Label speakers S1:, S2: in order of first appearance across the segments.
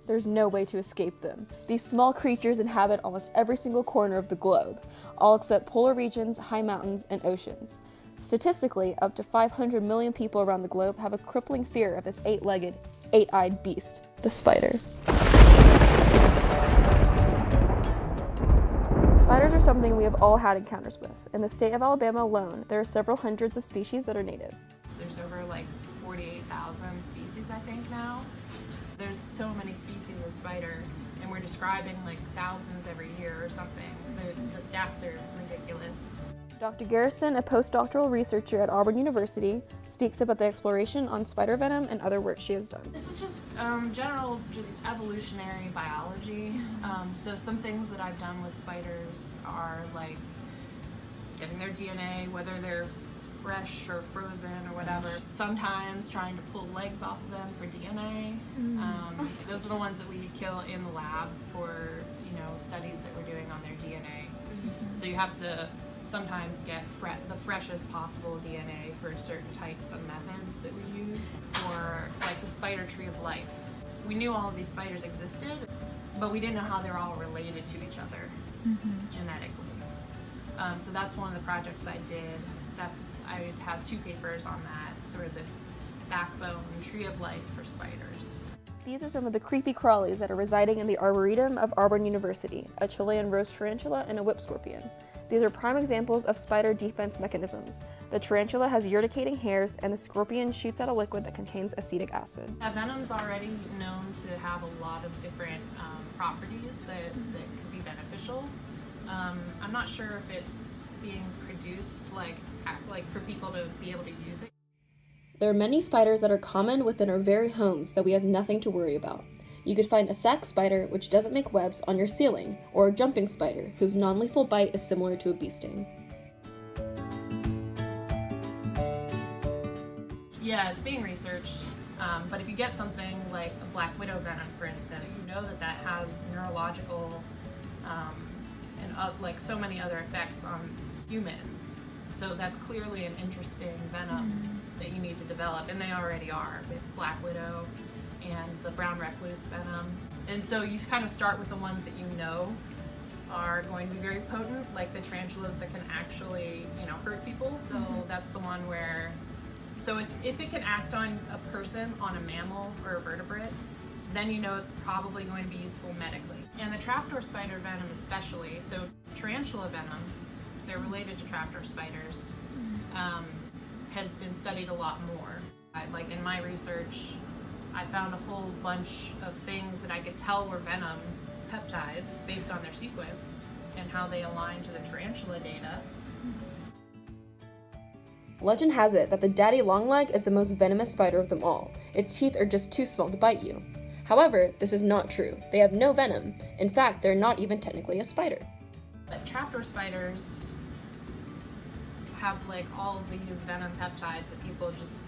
S1: There's no way to escape them. These small creatures inhabit almost every single corner of the globe, all except polar regions, high mountains, and oceans. Statistically, up to 500 million people around the globe have a crippling fear of this eight-legged, eight-eyed beast, the spider. Spiders are something we have all had encounters with. In the state of Alabama alone, there are several hundreds of species that are native.
S2: There's over like 48,000 species, I think, now. There's so many species of spider, and we're describing like thousands every year or something. The stats are ridiculous.
S1: Dr. Garrison, a postdoctoral researcher at Auburn University, speaks about the exploration on spider venom and other work she has done.
S2: This is just general, just evolutionary biology. So some things that I've done with spiders are like getting their DNA, whether they're fresh or frozen or whatever. Sometimes trying to pull legs off of them for DNA. Those are the ones that we kill in the lab for, studies that we're doing on their DNA. So you have to sometimes get the freshest possible DNA for certain types of methods that we use for like the spider tree of life. We knew all of these spiders existed, but we didn't know how they're all related to each other genetically. So that's one of the projects I did. I have 2 papers on that, sort of the backbone tree of life for spiders.
S1: These are some of the creepy crawlies that are residing in the Arboretum of Auburn University, a Chilean rose tarantula and a whip scorpion. These are prime examples of spider defense mechanisms. The tarantula has urticating hairs, and the scorpion shoots out a liquid that contains acetic acid.
S2: Venom's already known to have a lot of different properties that could be beneficial. I'm not sure if it's being produced like for people to be able to use it.
S1: There are many spiders that are common within our very homes that we have nothing to worry about. You could find a sac spider, which doesn't make webs, on your ceiling, or a jumping spider, whose non-lethal bite is similar to a bee sting.
S2: Yeah, it's being researched, but if you get something like a black widow venom, for instance, you know that has neurological and like so many other effects on humans. So that's clearly an interesting venom that you need to develop, and they already are with black widow and the brown recluse venom. And so you kind of start with the ones that you know are going to be very potent, like the tarantulas that can actually, hurt people. So that's the one where, so if it can act on a person, on a mammal or a vertebrate, then it's probably going to be useful medically. And the trapdoor spider venom especially, so tarantula venom, they're related to trapdoor spiders, has been studied a lot more. Like in my research, I found a whole bunch of things that I could tell were venom peptides based on their sequence and how they align to the tarantula data.
S1: Legend has it that the daddy longleg is the most venomous spider of them all. Its teeth are just too small to bite you. However, this is not true. They have no venom. In fact, they're not even technically a spider.
S2: But trapdoor spiders have like all of these venom peptides that people just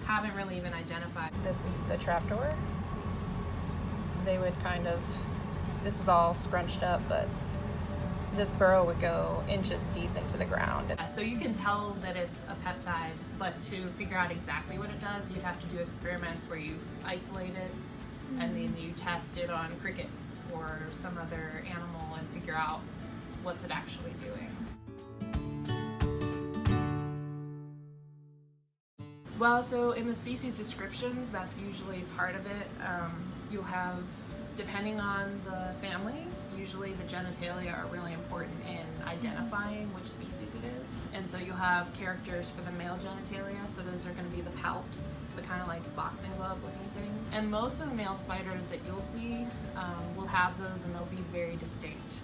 S2: haven't really even identified. This is the trapdoor. So they would this is all scrunched up, but this burrow would go inches deep into the ground. So you can tell that it's a peptide, but to figure out exactly what it does, you'd have to do experiments where you isolate it and then you test it on crickets or some other animal and figure out what's it actually doing. Well, so in the species descriptions, that's usually part of it. You'll have, depending on the family, usually the genitalia are really important in identifying which species it is. And so you'll have characters for the male genitalia, so those are going to be the palps, the kind of like boxing glove looking things. And most of the male spiders that you'll see will have those, and they'll be very distinct.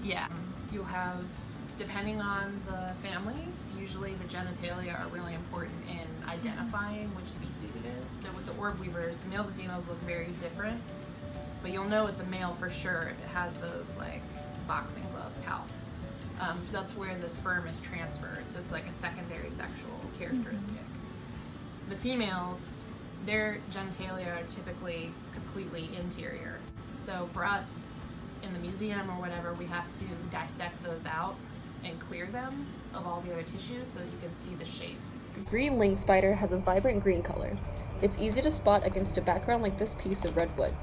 S2: Yeah, you'll have, depending on the family, usually the genitalia are really important in identifying which species it is. So with the orb weavers, the males and females look very different, but you'll know it's a male for sure if it has those like boxing glove palps. That's where the sperm is transferred, so it's like a secondary sexual characteristic. The females, their genitalia are typically completely interior. So for us, in the museum or whatever, we have to dissect those out and clear them of all the other tissues so that you can see the shape.
S1: The green link spider has a vibrant green color. It's easy to spot against a background like this piece of red wood.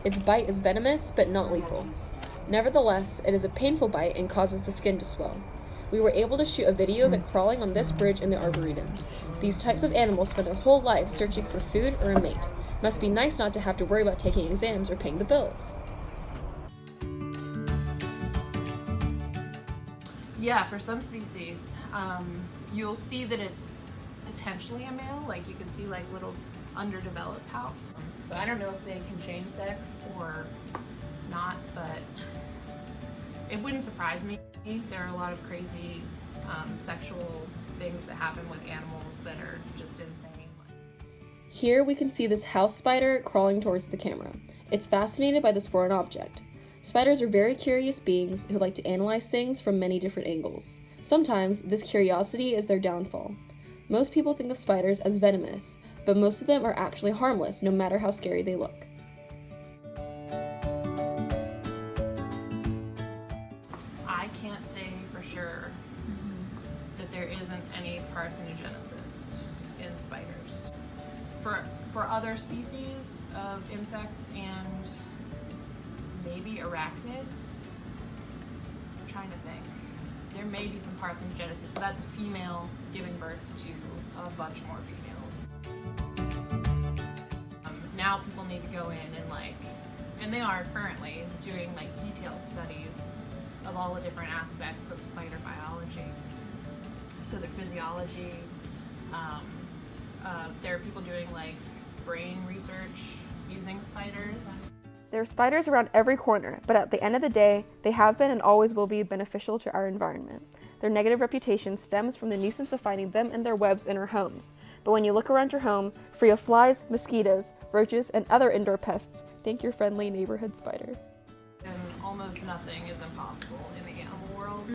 S1: Its bite is venomous but not lethal. Nevertheless, it is a painful bite and causes the skin to swell. We were able to shoot a video of it crawling on this bridge in the Arboretum. These types of animals spend their whole life searching for food or a mate. Must be nice not to have to worry about taking exams or paying the bills.
S2: Yeah, for some species, you'll see that it's potentially a male. Like you can see like little underdeveloped palps. So I don't know if they can change sex or not, but it wouldn't surprise me. There are a lot of crazy sexual things that happen with animals that are just insane.
S1: Here we can see this house spider crawling towards the camera. It's fascinated by this foreign object. Spiders are very curious beings who like to analyze things from many different angles. Sometimes this curiosity is their downfall. Most people think of spiders as venomous, but most of them are actually harmless no matter how scary they look.
S2: I can't say for sure that there isn't any parthenogenesis in spiders. For other species of insects and maybe arachnids, I'm trying to think. There may be some parthenogenesis, so that's a female giving birth to a bunch more females. Now people need to go in and they are currently doing detailed studies of all the different aspects of spider biology. So their physiology, there are people doing brain research using spiders.
S1: There are spiders around every corner, but at the end of the day, they have been and always will be beneficial to our environment. Their negative reputation stems from the nuisance of finding them and their webs in our homes. But when you look around your home, free of flies, mosquitoes, roaches, and other indoor pests, thank your friendly neighborhood spider.
S2: And almost nothing is impossible in the animal world.